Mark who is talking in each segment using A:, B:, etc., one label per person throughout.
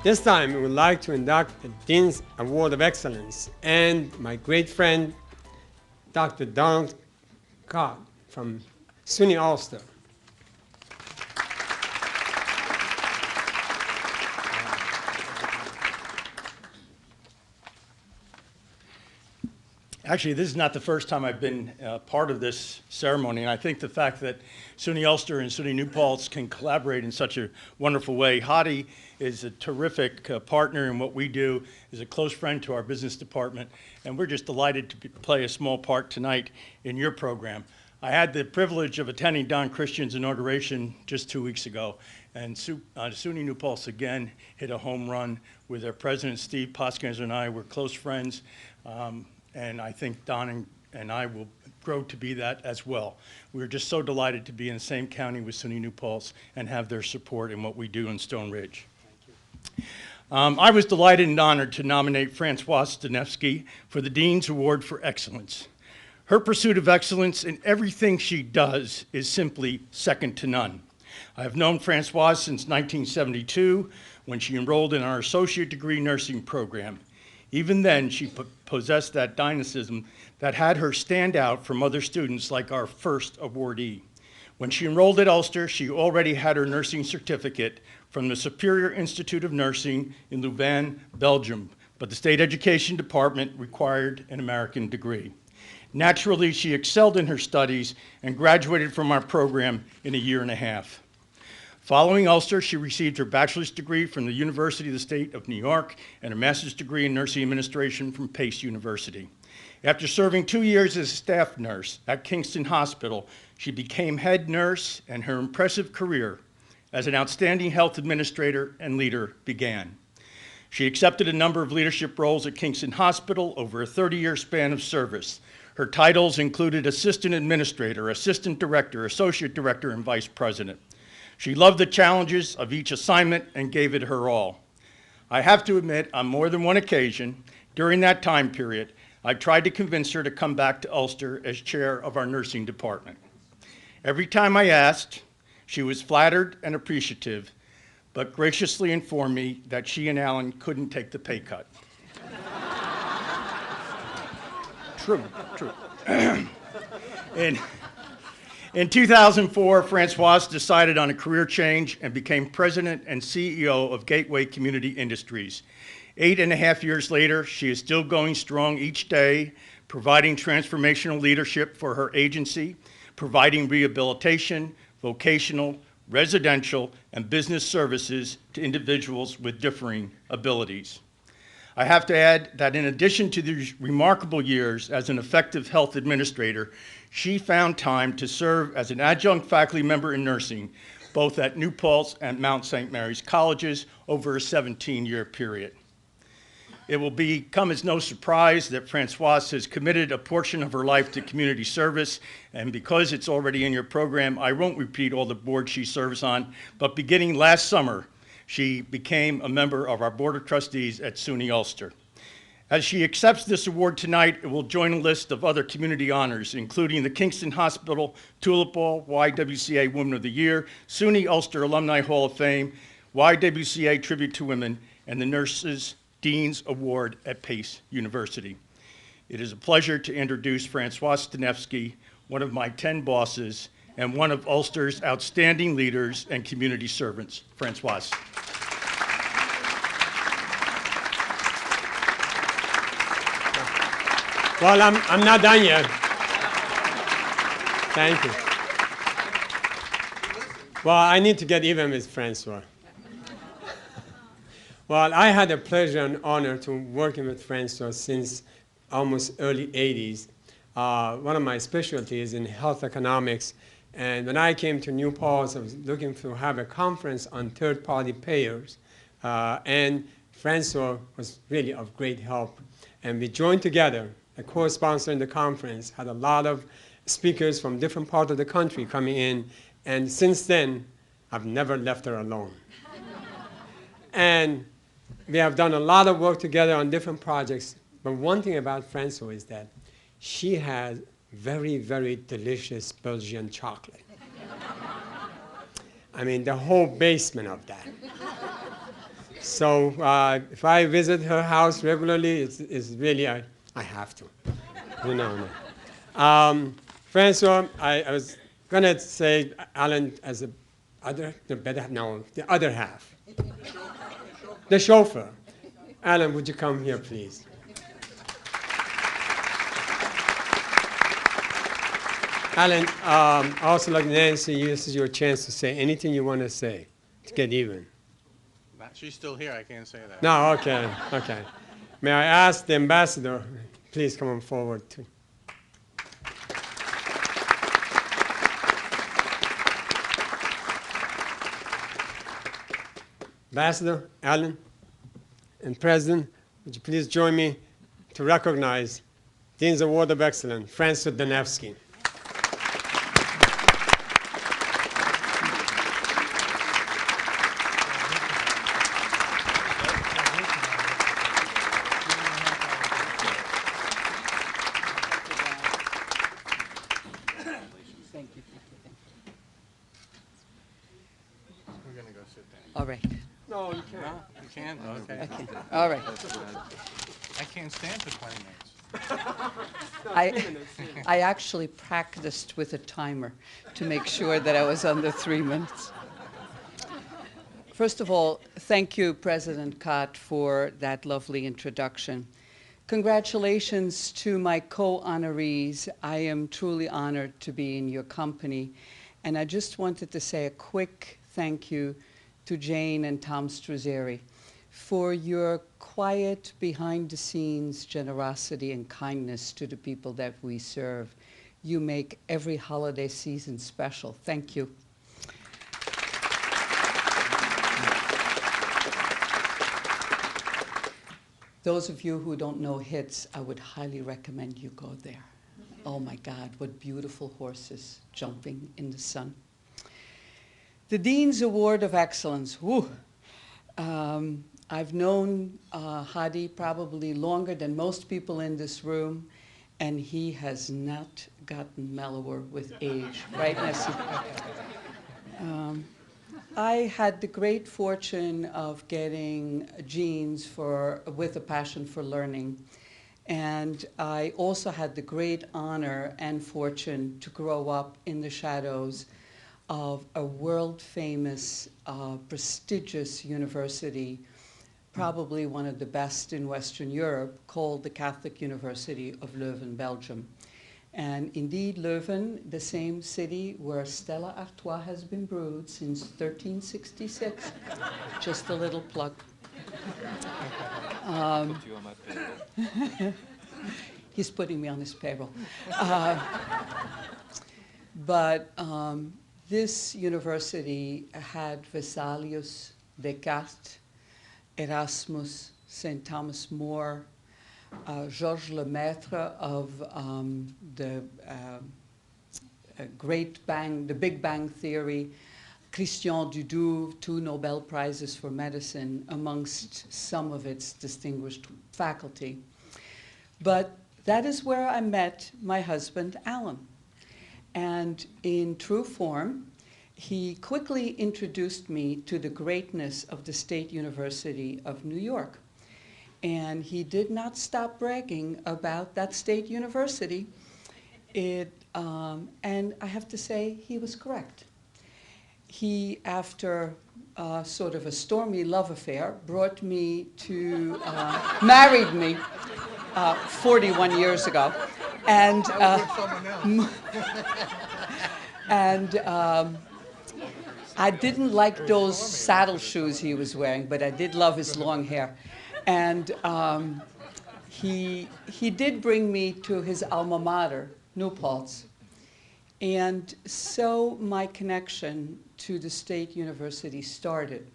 A: This time, we would like to induct the Dean's Award of Excellence and my great friend, Dr. Donald Cobb from SUNY Ulster.
B: Actually, this is not the first time I've been part of this ceremony, and I think the fact that SUNY Ulster and SUNY New Paltz can collaborate in such a wonderful way. Hadi is a terrific partner in what we do, is a close friend to our business department, and we're just delighted to play a small part tonight in your program. I had the privilege of attending Don Christian's inauguration just 2 weeks ago, and SUNY New Paltz again hit a home run with their president, Steve Poskanzer, and I. We're close friends. And I think Don and I will grow to be that as well. We're just so delighted to be in the same county with SUNY New Paltz and have their support in what we do in Stone Ridge. I was delighted and honored to nominate Françoise Dunefsky for the Dean's Award for Excellence. Her pursuit of excellence in everything she does is simply second to none. I have known Françoise since 1972 when she enrolled in our associate degree nursing program. Even then, she possessed that dynamism that had her stand out from other students like our first awardee. When she enrolled at Ulster, she already had her nursing certificate from the Superior Institute of Nursing in Louvain, Belgium, but the State Education Department required an American degree. Naturally, she excelled in her studies and graduated from our program in a year and a half. Following Ulster, she received her bachelor's degree from the University of the State of New York and her master's degree in nursing administration from Pace University. After serving 2 years as a staff nurse at Kingston Hospital, she became head nurse, and her impressive career as an outstanding health administrator and leader began. She accepted a number of leadership roles at Kingston Hospital over a 30-year span of service. Her titles included assistant administrator, assistant director, associate director, and vice president. She loved the challenges of each assignment and gave it her all. I have to admit, on more than one occasion during that time period, I tried to convince her to come back to Ulster as chair of our nursing department. Every time I asked, she was flattered and appreciative, but graciously informed me that she and Alan couldn't take the pay cut. True. In 2004, Françoise decided on a career change and became president and CEO of Gateway Community Industries. 8.5 years later, she is still going strong each day, providing transformational leadership for her agency, providing rehabilitation, vocational, residential, and business services to individuals with differing abilities. I have to add that in addition to these remarkable years as an effective health administrator, she found time to serve as an adjunct faculty member in nursing, both at New Paltz and Mount St. Mary's Colleges over a 17-year period. It will come as no surprise that Françoise has committed a portion of her life to community service, and because it's already in your program, I won't repeat all the boards she serves on, but beginning last summer, she became a member of our Board of Trustees at SUNY Ulster. As she accepts this award tonight, it will join a list of other community honors, including the Kingston Hospital Tulip Ball, YWCA Woman of the Year, SUNY Ulster Alumni Hall of Fame, YWCA Tribute to Women, and the Nurses Dean's Award at Pace University. It is a pleasure to introduce Françoise Dunefsky, one of my 10 bosses, and one of Ulster's outstanding leaders and community servants. Françoise.
A: Well, I'm not done yet. Thank you. Well, I need to get even with Françoise. Well, I had the pleasure and honor to working with Françoise since almost early 80s. One of my specialties in health economics, and when I came to New Paltz, I was looking to have a conference on third-party payers, and Françoise was really of great help. And we joined together, a co-sponsor in the conference, had a lot of speakers from different parts of the country coming in, and since then, I've never left her alone. And we have done a lot of work together on different projects, but one thing about Françoise is that she has very, very delicious Belgian chocolate. I mean, the whole basement of that. So if I visit her house regularly, it's really, I have to. You know. François, I was going to say Alan as the other half. The chauffeur. Alan, would you come here, please? Alan, also like Nancy, this is your chance to say anything you want to say to get even.
C: She's still here. I can't say that.
A: No, okay, okay. May I ask the ambassador, please come on forward too. Ambassador, Alan, and President, would you please join me to recognize Dean's Award of Excellence, Françoise Dunefsky.
C: We're going to go sit down.
D: All right.
A: No, you can't.
C: No, you can't? Okay.
D: Okay. All right.
C: I can't stand for 20 minutes.
D: I actually practiced with a timer to make sure that I was under 3 minutes. First of all, thank you, President Cott, for that lovely introduction. Congratulations to my co-honorees. I am truly honored to be in your company. And I just wanted to say a quick thank you to Jane and Tom Struzzeri for your quiet, behind-the-scenes generosity and kindness to the people that we serve. You make every holiday season special. Thank you. Those of you who don't know HITS, I would highly recommend you go there. Oh my God, what beautiful horses jumping in the sun. The Dean's Award of Excellence. Woo. I've known Hadi probably longer than most people in this room, and he has not gotten mellower with age, right, Nessie? I had the great fortune of getting genes with a passion for learning, and I also had the great honor and fortune to grow up in the shadows of a world-famous, prestigious university, probably one of the best in Western Europe, called the Catholic University of Leuven, Belgium. And indeed, Leuven, the same city where Stella Artois has been brewed since 1366. Just a little plug. He's putting me on his payroll. But this university had Vesalius, Descartes, Erasmus, St. Thomas More, Georges Lemaitre of the Big Bang Theory, Christian Dudou, 2 Nobel Prizes for medicine, amongst some of its distinguished faculty. But that is where I met my husband, Alan. And in true form, he quickly introduced me to the greatness of the State University of New York. And he did not stop bragging about that state university. And I have to say, he was correct. He, after sort of a stormy love affair, brought me to, married me 41 years ago. And, I didn't like those saddle shoes he was wearing, but I did love his long hair. And he did bring me to his alma mater, New Paltz. And so my connection to the State University started.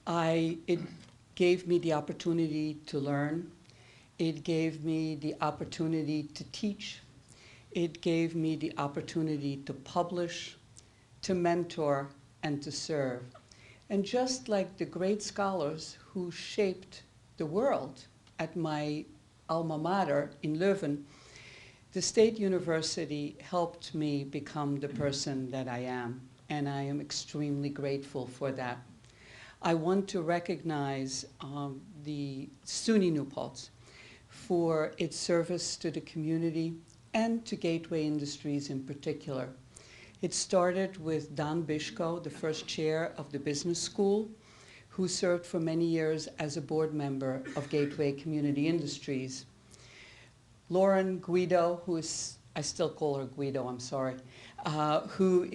D: It gave me the opportunity to learn. It gave me the opportunity to teach. It gave me the opportunity to publish, to mentor, and to serve. And just like the great scholars who shaped the world at my alma mater in Leuven, the State University helped me become the person that I am, and I am extremely grateful for that. I want to recognize the SUNY New Paltz for its service to the community and to Gateway Industries in particular. It started with Don Bishko, the first chair of the business school, who served for many years as a board member of Gateway Community Industries. Lauren Guido, who is, I still call her Guido, I'm sorry, who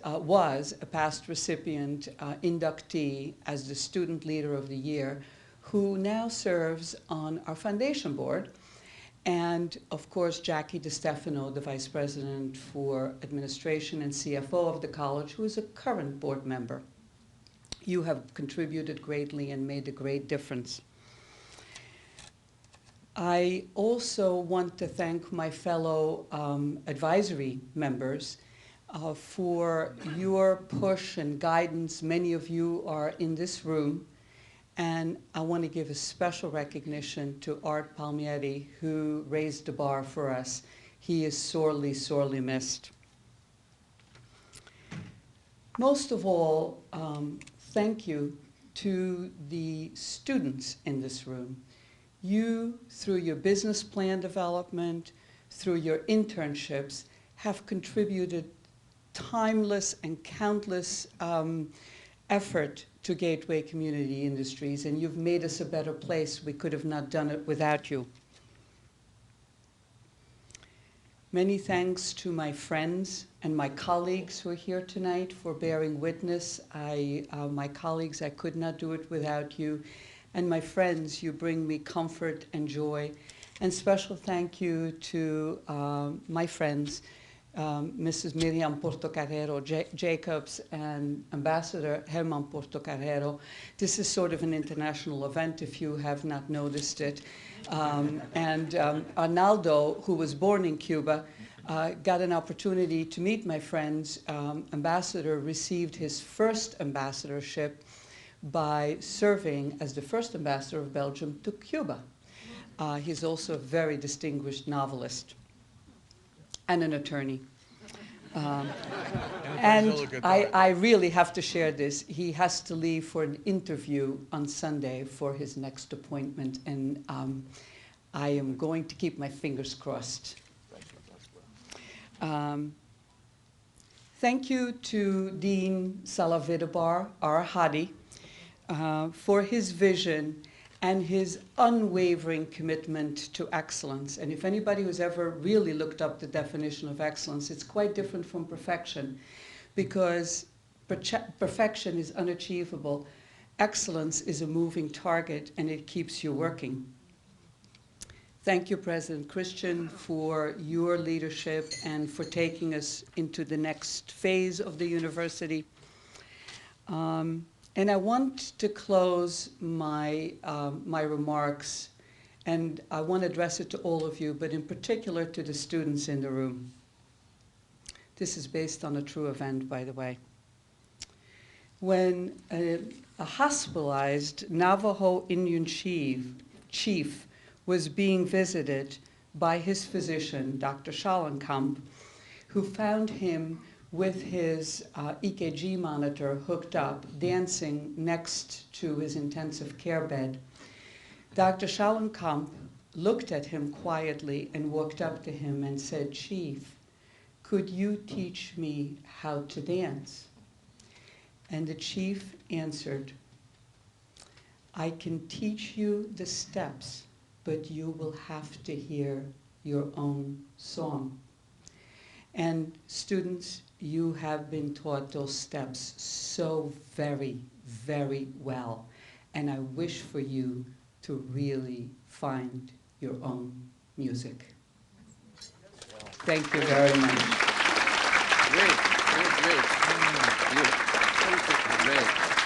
D: was a past recipient, inductee as the Student Leader of the Year, who now serves on our foundation board. And of course, Jackie DeStefano, the Vice President for Administration and CFO of the college, who is a current board member. You have contributed greatly and made a great difference. I also want to thank my fellow advisory members for your push and guidance. Many of you are in this room, and I want to give a special recognition to Art Palmieri, who raised the bar for us. He is sorely, sorely missed. Most of all, thank you to the students in this room. You, through your business plan development, through your internships, have contributed timeless and countless effort to Gateway Community Industries, and you've made us a better place. We could have not done it without you. Many thanks to my friends and my colleagues who are here tonight for bearing witness. My colleagues, I could not do it without you. And my friends, you bring me comfort and joy. And special thank you to my friends, Mrs. Miriam Portocarrero Jacobs and Ambassador Herman Portocarrero. This is sort of an international event if you have not noticed it. And Arnaldo, who was born in Cuba, got an opportunity to meet my friends. Ambassador received his first ambassadorship by serving as the first ambassador of Belgium to Cuba. He's also a very distinguished novelist and an attorney. And I really have to share this. He has to leave for an interview on Sunday for his next appointment, and I am going to keep my fingers crossed. Thank you to Dean Salavidabar, our Hadi, for his vision and his unwavering commitment to excellence. And if anybody who's ever really looked up the definition of excellence, it's quite different from perfection, because perfection is unachievable. Excellence is a moving target, and it keeps you working. Thank you, President Christian, for your leadership and for taking us into the next phase of the university. And I want to close my remarks, and I want to address it to all of you, but in particular to the students in the room. This is based on a true event, by the way. When a hospitalized Navajo Indian chief was being visited by his physician, Dr. Schallenkamp, who found him with his EKG monitor hooked up, dancing next to his intensive care bed. Dr. Schallenkamp looked at him quietly and walked up to him and said, "Chief, could you teach me how to dance?" And the chief answered, "I can teach you the steps, but you will have to hear your own song." And students, you have been taught those steps so very, very well. And I wish for you to really find your own music. Thank you very much.
E: Great. Great.